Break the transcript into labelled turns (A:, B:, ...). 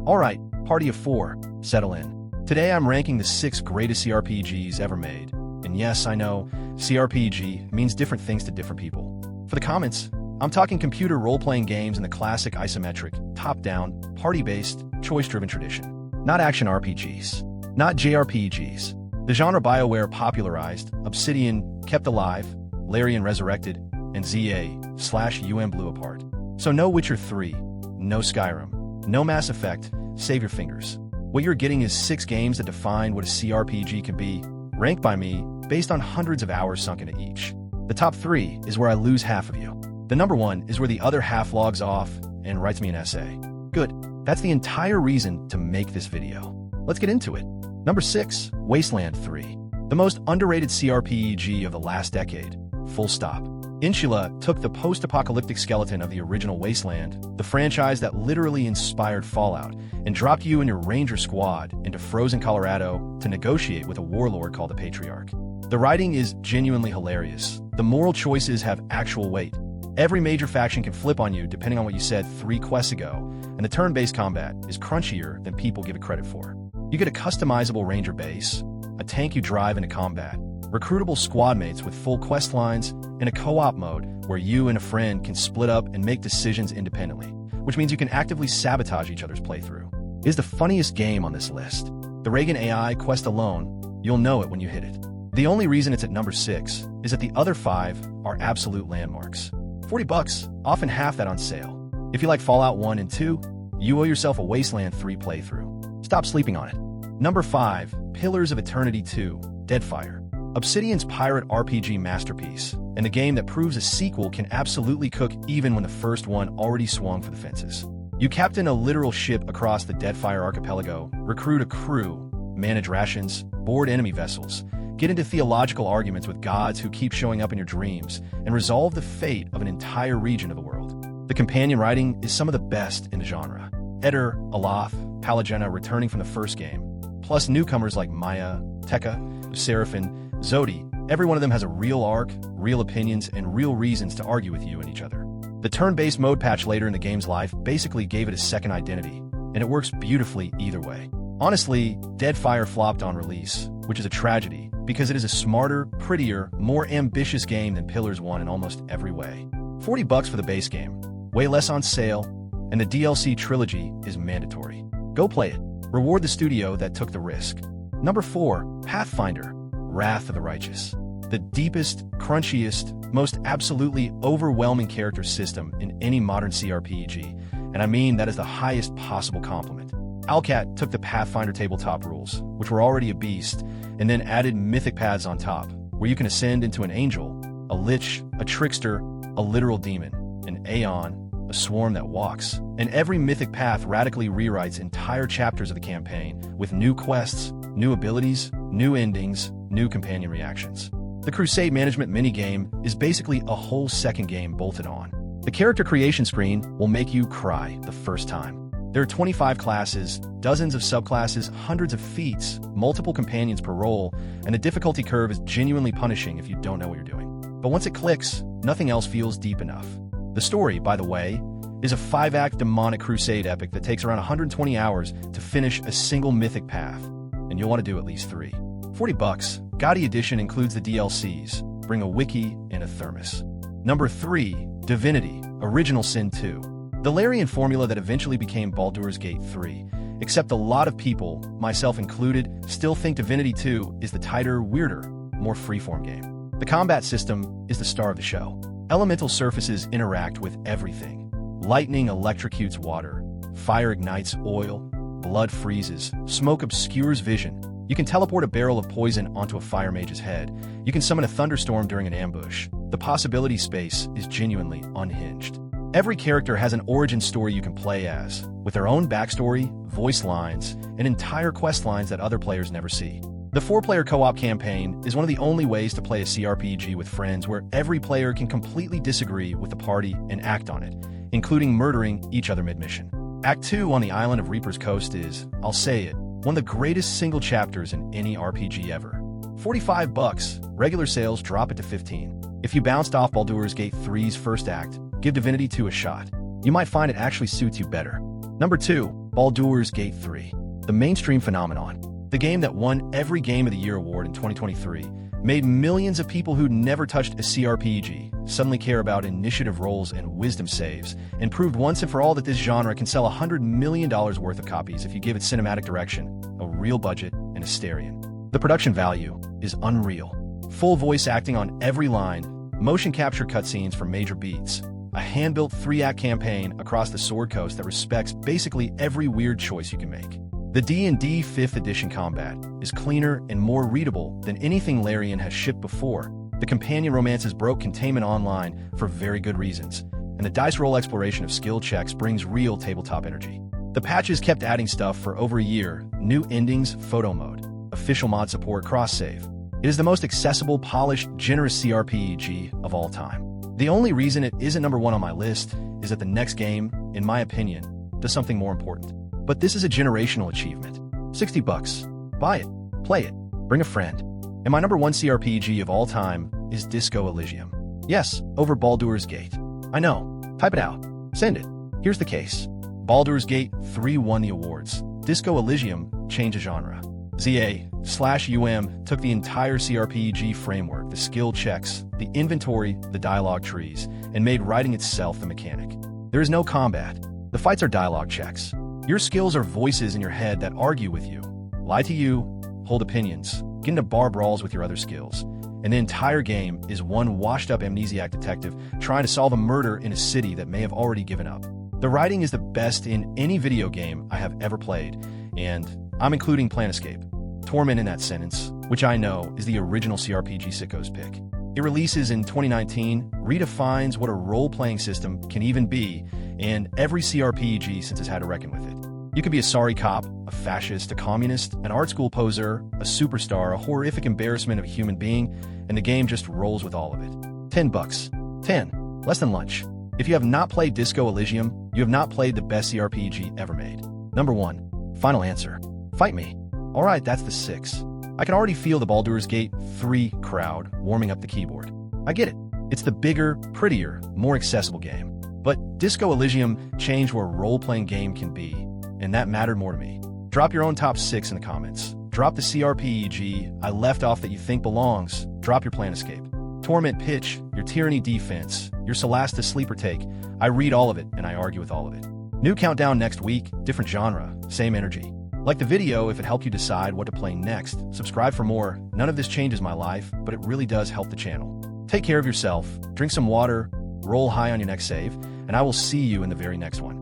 A: Alright, party of 4, settle in. Today I'm ranking the 6 greatest CRPGs ever made. And yes, I know, CRPG means different things to different people. For the comments, I'm talking computer role-playing games in the classic isometric, top-down, party-based, choice-driven tradition. Not action RPGs. Not JRPGs. The genre BioWare popularized, Obsidian kept alive, Larian resurrected, and ZA/UM blew apart. So no Witcher 3, no Skyrim, no Mass Effect, save your fingers. What you're getting is 6 games that define what a CRPG can be, ranked by me, based on hundreds of hours sunk into each. The top 3 is where I lose half of you. The number 1 is where the other half logs off and writes me an essay. Good. That's the entire reason to make this video. Let's get into it. Number 6, Wasteland 3. The most underrated CRPG of the last decade. Full stop. Insula took the post-apocalyptic skeleton of the original Wasteland, the franchise that literally inspired Fallout, and dropped you and your ranger squad into frozen Colorado to negotiate with a warlord called the Patriarch. The writing is genuinely hilarious. The moral choices have actual weight. Every major faction can flip on you depending on what you said 3 quests ago, and the turn-based combat is crunchier than people give it credit for. You get a customizable ranger base, a tank you drive into combat, recruitable squad mates with full quest lines, and a co-op mode where you and a friend can split up and make decisions independently, which means you can actively sabotage each other's playthrough. It is the funniest game on this list. The Reagan AI quest alone, you'll know it when you hit it. The only reason it's at number 6 is that the other 5 are absolute landmarks. $40, often half that on sale. If you like Fallout 1 and 2, you owe yourself a Wasteland 3 playthrough. Stop sleeping on it. Number 5, Pillars of Eternity 2, Deadfire. Obsidian's pirate RPG masterpiece, and a game that proves a sequel can absolutely cook even when the first one already swung for the fences. You captain a literal ship across the Deadfire archipelago, recruit a crew, manage rations, board enemy vessels, get into theological arguments with gods who keep showing up in your dreams, and resolve the fate of an entire region of the world. The companion writing is some of the best in the genre. Eder, Aloth, Palagena returning from the first game, plus newcomers like Maya, Tekka, Seraphim, Zodi. Every one of them has a real arc, real opinions, and real reasons to argue with you and each other. The turn-based mode patch later in the game's life basically gave it a second identity, and it works beautifully either way. Honestly, Deadfire flopped on release, which is a tragedy, because it is a smarter, prettier, more ambitious game than Pillars 1 in almost every way. $40 for the base game, way less on sale, and the DLC trilogy is mandatory. Go play it. Reward the studio that took the risk. Number 4, Pathfinder, Wrath of the Righteous. The deepest, crunchiest, most absolutely overwhelming character system in any modern CRPG, and I mean that is the highest possible compliment. Alcat took the Pathfinder tabletop rules, which were already a beast, and then added mythic paths on top, where you can ascend into an angel, a lich, a trickster, a literal demon, an aeon, a swarm that walks, and every mythic path radically rewrites entire chapters of the campaign, with new quests, new abilities, new endings, new companion reactions. The Crusade Management minigame is basically a whole second game bolted on. The character creation screen will make you cry the first time. There are 25 classes, dozens of subclasses, hundreds of feats, multiple companions per role, and the difficulty curve is genuinely punishing if you don't know what you're doing. But once it clicks, nothing else feels deep enough. The story, by the way, is a 5-act demonic crusade epic that takes around 120 hours to finish a single mythic path, and you'll want to do at least 3. $40, Gaudy Edition includes the DLCs, bring a wiki and a thermos. Number 3, Divinity, Original Sin 2. The Larian formula that eventually became Baldur's Gate 3, except a lot of people, myself included, still think Divinity 2 is the tighter, weirder, more freeform game. The combat system is the star of the show. Elemental surfaces interact with everything. Lightning electrocutes water, fire ignites oil, blood freezes, smoke obscures vision. You can teleport a barrel of poison onto a fire mage's head. You can summon a thunderstorm during an ambush. The possibility space is genuinely unhinged. Every character has an origin story you can play as, with their own backstory, voice lines, and entire quest lines that other players never see. The 4-player co-op campaign is one of the only ways to play a CRPG with friends where every player can completely disagree with the party and act on it, including murdering each other mid-mission. Act 2 on the island of Reaper's Coast is, I'll say it, one of the greatest single chapters in any RPG ever. $45, regular sales drop it to $15. If you bounced off Baldur's Gate 3's first act, give Divinity 2 a shot. You might find it actually suits you better. Number 2, Baldur's Gate 3, the mainstream phenomenon. The game that won every Game of the Year award in 2023 made millions of people who'd never touched a CRPG suddenly care about initiative rolls and wisdom saves, and proved once and for all that this genre can sell $100 million worth of copies if you give it cinematic direction, a real budget, and a stereo. The production value is unreal. Full voice acting on every line, motion capture cutscenes for major beats, a hand-built 3-act campaign across the Sword Coast that respects basically every weird choice you can make. The D&D 5th edition combat is cleaner and more readable than anything Larian has shipped before. The companion romances broke containment online for very good reasons, and the dice roll exploration of skill checks brings real tabletop energy. The patches kept adding stuff for over a year: new endings, photo mode, official mod support, cross-save. It is the most accessible, polished, generous CRPG of all time. The only reason it isn't number one on my list is that the next game, in my opinion, does something more important. But this is a generational achievement. $60. Buy it. Play it. Bring a friend. And my number one CRPG of all time is Disco Elysium. Yes, over Baldur's Gate. I know. Type it out. Send it. Here's the case. Baldur's Gate 3 won the awards. Disco Elysium changed the genre. ZA/UM took the entire CRPG framework, the skill checks, the inventory, the dialogue trees, and made writing itself the mechanic. There is no combat. The fights are dialogue checks. Your skills are voices in your head that argue with you, lie to you, hold opinions, get into bar brawls with your other skills. And the entire game is one washed-up amnesiac detective trying to solve a murder in a city that may have already given up. The writing is the best in any video game I have ever played, and I'm including Planescape. Torment in that sentence, which I know is the original CRPG sicko's pick. It releases in 2019, redefines what a role-playing system can even be, and every CRPG since has had to reckon with it. You could be a sorry cop, a fascist, a communist, an art school poser, a superstar, a horrific embarrassment of a human being, and the game just rolls with all of it. $10. 10. Less than lunch. If you have not played Disco Elysium, you have not played the best CRPG ever made. Number 1. Final answer. Fight me. Alright, that's the 6. I can already feel the Baldur's Gate 3 crowd warming up the keyboard. I get it. It's the bigger, prettier, more accessible game. But Disco Elysium changed where a role-playing game can be, and that mattered more to me. Drop your own top 6 in the comments. Drop the CRPG I left off that you think belongs. Drop your Planescape. Torment pitch, your Tyranny defense, your Solasta sleeper take. I read all of it, and I argue with all of it. New countdown next week, different genre, same energy. Like the video if it helped you decide what to play next. Subscribe for more. None of this changes my life, but it really does help the channel. Take care of yourself, drink some water, roll high on your next save, and I will see you in the very next one.